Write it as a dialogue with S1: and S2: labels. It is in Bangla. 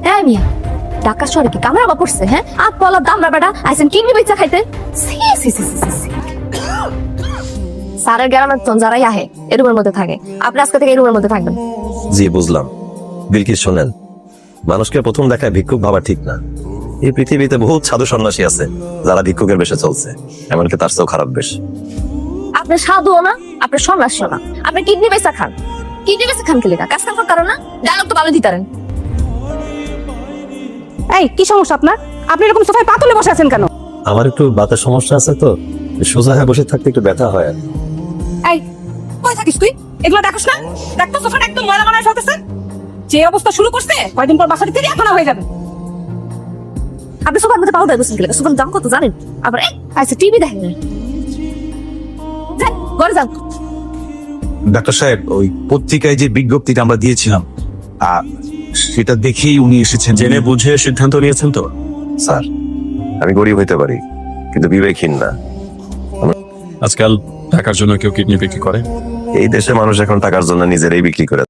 S1: হ্যাঁ মিয়া, ঢাকা শহরে কি কামরা বা পড়ছে? হ্যাঁ, আপ পলা দামরা বেটা আইছেন কিডনি বেচা খাইতে। সি সি সি সি সি। স্যারের গ্রামের তো যারাই আহে এই রুমের মধ্যে থাকে, আপনি আজকে থেকে এই রুমের মধ্যে থাকবেন।
S2: জি বুঝলাম। বিলকিস শোনেন, মানুষকে প্রথম দেখায় ভিক্ষুক ভাবা ঠিক না। এই পৃথিবীতে বহুত সাধু সন্ন্যাসী আছে যারা ভিক্ষুকের বেশে চলছে, এমনকি তার চেয়েও খারাপ বেশ।
S1: আপনি সাধুও না, আপনি সন্ন্যাসীও না, আপনি কিডনি বেচা খান। কিডনি বেচা খান কে লেখা? কাজ কাম কারণ না, ডায়লগ তো ভালো দিতারেন।
S3: এই কি সমস্যা আপনার? আপনি এরকম সোফায় পা তুলে বসে আছেন কেন?
S2: আমার একটু বাতের সমস্যা আছে তো, সোজা হয়ে বসে থাকতে একটু ব্যথা হয়।
S3: এই কই থাকিস তুই? এগুলো দেখোস না? দেখ তো সোফাটা একদম ময়লা বানায় ফেলতেছে। যে অবস্থা শুরু করছে কয়দিন পর বাসাটি থেকে এখন হয়ে যাবে।
S1: আপনি সোফার মধ্যে পাউডার বসেন কে লেখা? সোফার দাম কত জানেন? আবার এই আচ্ছা টিভি দেখেন না। যান ঘরে যান।
S4: ডাক্তার সাহেব, ওই পত্রিকায় যে বিজ্ঞপ্তিটা আমরা দিয়েছিলাম সেটা দেখেই উনি এসেছেন।
S5: জেনে বুঝে সিদ্ধান্ত নিয়েছেন তো?
S2: স্যার, আমি গরিব হইতে পারি কিন্তু বিবেকহীন না।
S5: আজকাল টাকার জন্য কেউ কিডনি বিক্রি করে?
S2: এই দেশে মানুষ এখন টাকার জন্য নিজেরাই বিক্রি করে।